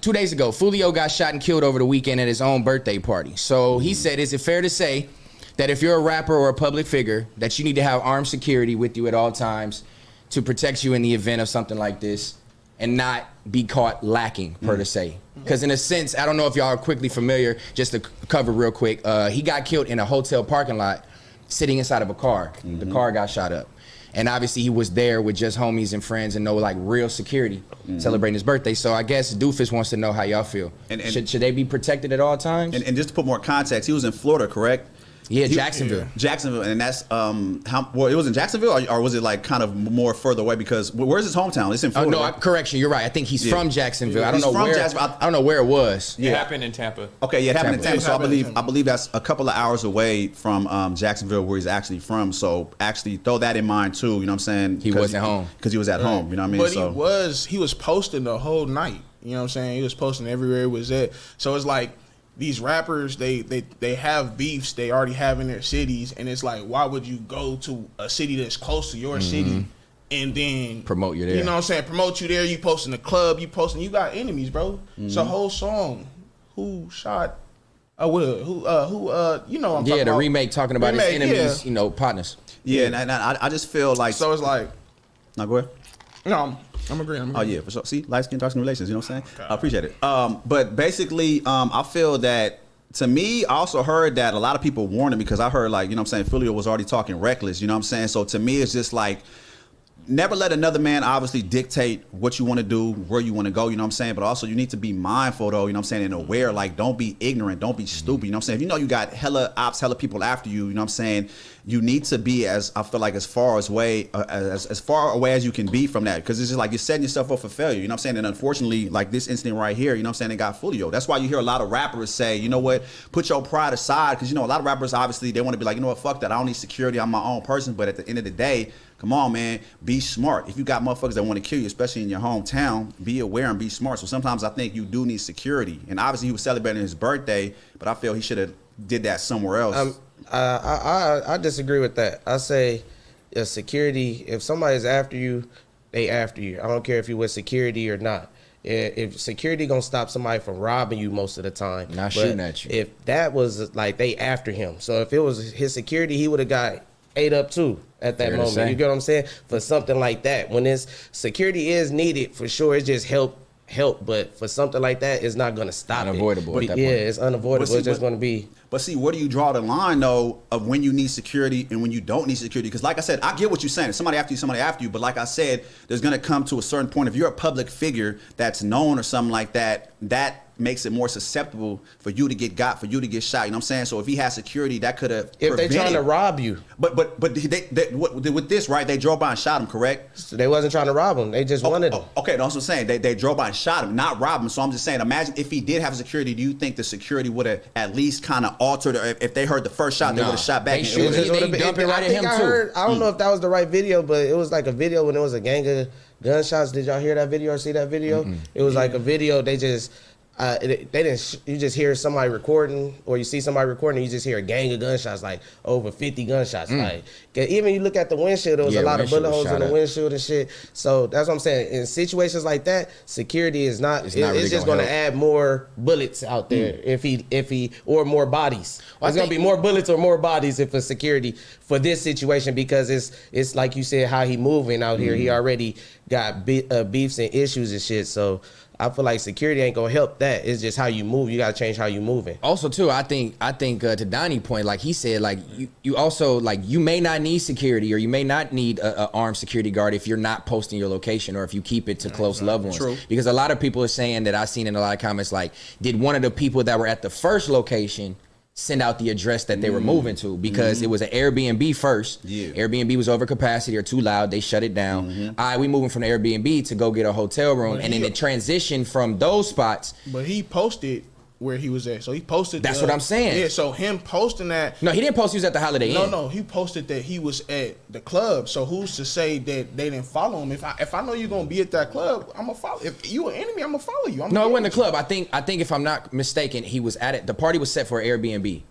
2 days ago, Foolio got shot and killed over the weekend at his own birthday party. So he said, is it fair to say that if you're a rapper or a public figure, that you need to have armed security with you at all times to protect you in the event of something like this and not be caught lacking, per se? Because in a sense, I don't know if y'all are quickly familiar, just to cover real quick, he got killed in a hotel parking lot sitting inside of a car. The car got shot up. And obviously he was there with just homies and friends and no like real security celebrating his birthday. So I guess Doofus wants to know how y'all feel. And should they be protected at all times? And just to put more context, he was in Florida, correct? Yeah, Jacksonville. Jacksonville, and that's well, it was in Jacksonville, or was it like kind of more further away? Because where's his hometown? It's in Florida. No, correction, you're right. I think he's from Jacksonville. Yeah. I don't know where. I don't know where it was. It happened in Tampa. Okay, yeah, it happened in Tampa. So I believe that's a couple of hours away from Jacksonville, where he's actually from. So actually throw that in mind too. You know what I'm saying? He wasn't home because he was at home. You know what I mean? But he was posting the whole night. You know what I'm saying? He was posting everywhere he was at. So it's like, these rappers, they have beefs they already have in their cities, and it's like, why would you go to a city that's close to your city and then promote you there? You know what I'm saying? Promote you there. You posting the club. You got enemies, bro. It's a whole song. Who shot? You know what I'm talking about. The remake talking about his enemies, you know, partners. Yeah, and I just feel like, so it's like, now go ahead. No, I'm agreeing. Oh yeah, for sure. See, light skin, dark skin relations. You know what I'm saying? Okay. I appreciate it. But basically, I feel that, to me, I also heard that a lot of people warned him, because I heard, like, you know what I'm saying, Julio was already talking reckless. You know what I'm saying? So to me, it's just like, never let another man obviously dictate what you want to do, where you want to go, you know what I'm saying? But also you need to be mindful though, you know what I'm saying, and aware. Like, don't be ignorant, don't be stupid, you know what I'm saying? If you know you got hella ops, hella people after you, you know what I'm saying, you need to be, as I feel like, as far away as you can be from that, because it's just like you're setting yourself up for failure, you know what I'm saying? And unfortunately, like this incident right here, you know what I'm saying, it got Foolio. That's why you hear a lot of rappers say, you know what, put your pride aside, because you know a lot of rappers obviously they want to be like, you know what, fuck that, I don't need security, I'm my own person. But at the end of the day, come on, man, be smart. If you got motherfuckers that want to kill you, especially in your hometown, be aware and be smart. So sometimes I think you do need security. And obviously he was celebrating his birthday, but I feel he should have did that somewhere else. I disagree with that. I say security, if somebody's after you, they after you. I don't care if you with security or not. If security gonna stop somebody from robbing you most of the time, not shooting at you. If that was like they after him, so if it was his security, he would have got ate up too at that moment. You get what I'm saying? For something like that, when this security is needed, for sure, it's just help. But for something like that, it's not going to stop unavoidable it. It's unavoidable. It's just going to be. But see, where do you draw the line though of when you need security and when you don't need security? Because like I said, I get what you're saying. Somebody after you. But like I said, there's going to come to a certain point. If you're a public figure that's known or something like that, that makes it more susceptible for you to get got, for you to get shot. You know what I'm saying? So if he has security, that could have if they're trying to rob you. But with this, right? They drove by and shot him, correct? So they wasn't trying to rob him. They just wanted him. Okay, that's what I'm saying. They drove by and shot him, not rob him. So I'm just saying, imagine if he did have security. Do you think the security would have at least kind of altered, or if they heard the first shot, they would have shot back? They dump it right at him too. I don't know if that was the right video, but it was like a video when it was a gang of gunshots. Did y'all hear that video or see that video? It was like a video. They just. They didn't. You just hear somebody recording, or you see somebody recording, and you just hear a gang of gunshots, like over 50 gunshots. Like even you look at the windshield, there was a lot of bullet holes in the windshield and shit. So that's what I'm saying. In situations like that, security is not. It's really just going to add more bullets out there if he or more bodies. Well, it's going to be more bullets or more bodies if it's security for this situation, because it's like you said, how he moving out here. He already got beefs and issues and shit. So I feel like security ain't gonna help that. It's just how you move. You gotta change how you moving. Also, too, I think to Donnie's point, like he said, like you also, like, you may not need security, or you may not need a armed security guard if you're not posting your location, or if you keep it to close loved ones. True. Because a lot of people are saying that I've seen in a lot of comments, like, did one of the people that were at the first location send out the address that they were moving to, because it was an Airbnb first. Yeah. Airbnb was over capacity or too loud. They shut it down. All right, we moving from the Airbnb to go get a hotel room, and then the transition from those spots. But he posted where he was at. So he posted. That's what I'm saying. Yeah, so him posting that. No, he didn't post he was at the Holiday Inn. No, he posted that he was at the club. So who's to say that they didn't follow him? If I know you're gonna be at that club, I'm gonna follow. If you an enemy, I'm gonna follow you. No, it wasn't the club. I think if I'm not mistaken, he was at it. The party was set for Airbnb.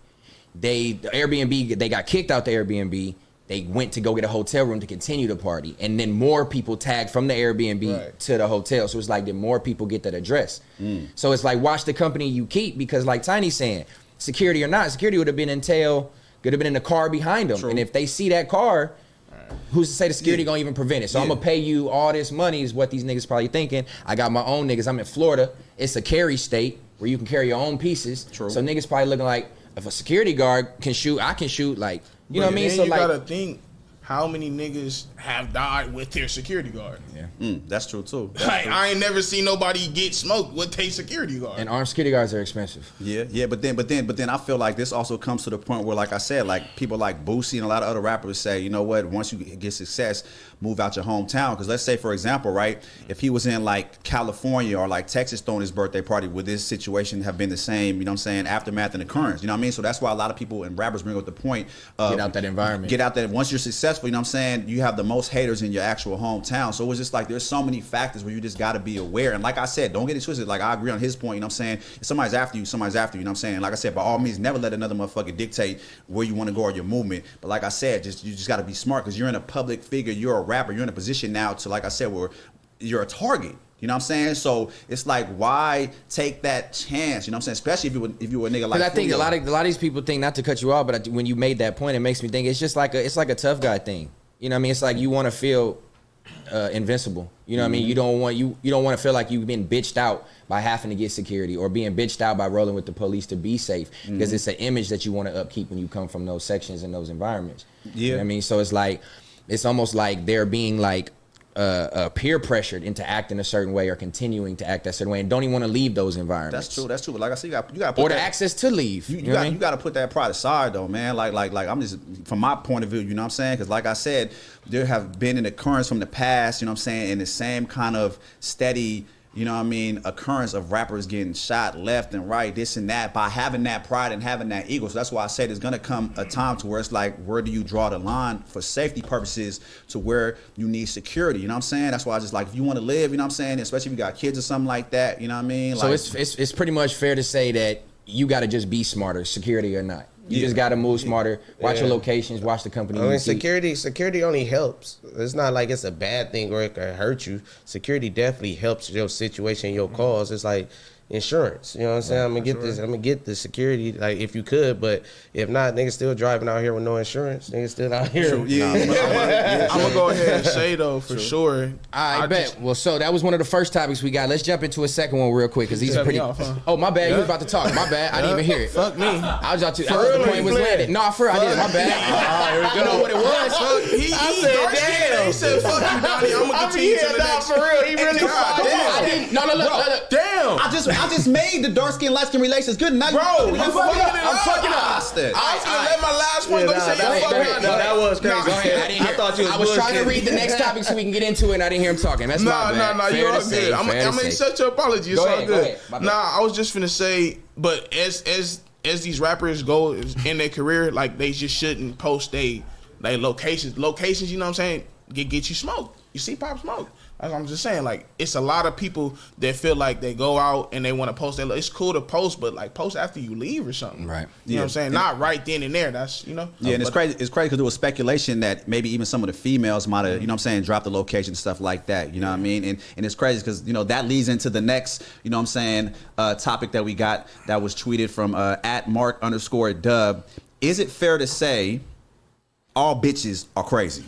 The Airbnb, they got kicked out the Airbnb. they went to go get a hotel room to continue the party, and then more people tagged from the Airbnb to the hotel. So it's like the more people get that address. So it's like watch the company you keep, because like Tiny's saying, security or not, security would have been could have been in the car behind them. True. And if they see that car, who's to say the security gonna even prevent it? So I'm gonna pay you all this money is what these niggas probably thinking. I got my own niggas. I'm in Florida. It's a carry state where you can carry your own pieces. True. So niggas probably looking like, if a security guard can shoot, I can shoot. Like, you know what I mean? So you like, gotta think how many niggas have died with their security guard. Yeah, that's true too. That's like, true. I ain't never seen nobody get smoked with their security guard. And armed security guards are expensive. Yeah, but then I feel like this also comes to the point where, like I said, like people like Boosie and a lot of other rappers say, you know what, once you get success, move out your hometown. Because let's say, for example, right, if he was in like California or like Texas throwing his birthday party, would this situation have been the same, you know what I'm saying, aftermath and occurrence? You know what I mean? So that's why a lot of people and rappers bring up the point of get out that environment. Get out that. Once you're successful, you know what I'm saying, you have the most haters in your actual hometown. So it's just like there's so many factors where you just got to be aware. And like I said, don't get it twisted. Like I agree on his point, you know what I'm saying? If somebody's after you, somebody's after you, you know what I'm saying? Like I said, by all means, never let another motherfucker dictate where you want to go or your movement. But like I said, you just got to be smart, because you're in a public figure, you're a rapper, you're in a position now to, like I said, where you're a target. You know what I'm saying? So it's like, why take that chance? You know what I'm saying? Especially if you were a nigga like. Because I think a lot of these people think, not to cut you off, but when you made that point, it makes me think it's just like it's like a tough guy thing. You know what I mean? It's like you want to feel invincible. You know what I mean? You don't want to feel like you've been bitched out by having to get security, or being bitched out by rolling with the police to be safe, because it's an image that you want to upkeep when you come from those sections and those environments. Yeah. You know what I mean? So it's like, it's almost like they're being like peer pressured into acting a certain way or continuing to act a certain way, and don't even want to leave those environments. That's true. But like I said, you got or the access to leave. You got to put that pride aside, though, man. Like I'm just, from my point of view, you know what I'm saying? Because like I said, there have been an occurrence from the past, you know what I'm saying, in the same kind of steady, you know what I mean, occurrence of rappers getting shot left and right, this and that, by having that pride and having that ego. So that's why I said there's gonna come a time to where it's like, where do you draw the line for safety purposes to where you need security? You know what I'm saying? That's why I just like, if you want to live, you know what I'm saying, especially if you got kids or something like that, you know what I mean? So like, it's pretty much fair to say that you got to just be smarter, security or not. You just got to move smarter. Watch your locations. Watch the company. I mean, security only helps. It's not like it's a bad thing or it can hurt you. Security definitely helps your situation, your cause. It's like insurance. You know what I'm saying? I'm gonna get the security, like, if you could, but if not, niggas still driving out here with no insurance. Niggas still out here. I'm gonna go ahead and say though, for sure. I bet. Well, so that was one of the first topics we got. Let's jump into a second one real quick, because these are pretty. Oh, my bad. You was about to talk. My bad. I didn't even hear it. Fuck me. I was about to. I thought the point was landed. No, for real, I did. My bad. You know what it was? He said, damn. He said, fuck you, Donnie. I'm gonna continue to the next. For real, he really. I didn't. No, look. Damn. I just made the dark skin light skin relations good. Now I'm fucking up. I was gonna let my last one go. Say that fuck. No, that was crazy. Go ahead. I thought you was. I was trying to read the next topic so we can get into it, and I didn't hear him talking. That's my bad. No, you're all good. I'm gonna accept your apology. It's all good. Nah, I was just finna say, but as these rappers go in their career, like, they just shouldn't post they locations. Locations, you know what I'm saying? Get you smoked. You see Pop Smoke. I'm just saying, like, it's a lot of people that feel like they go out and they want to post that. It's cool to post, but like, post after you leave or something. Right. You know what I'm saying? Not right then and there. That's, you know. Yeah, and it's crazy. It's crazy because there was speculation that maybe even some of the females might have, you know what I'm saying, dropped the location, stuff like that. You know what I mean? And it's crazy because, you know, that leads into the next, you know what I'm saying, topic that we got that was tweeted from @Mark_Dub. Is it fair to say all bitches are crazy?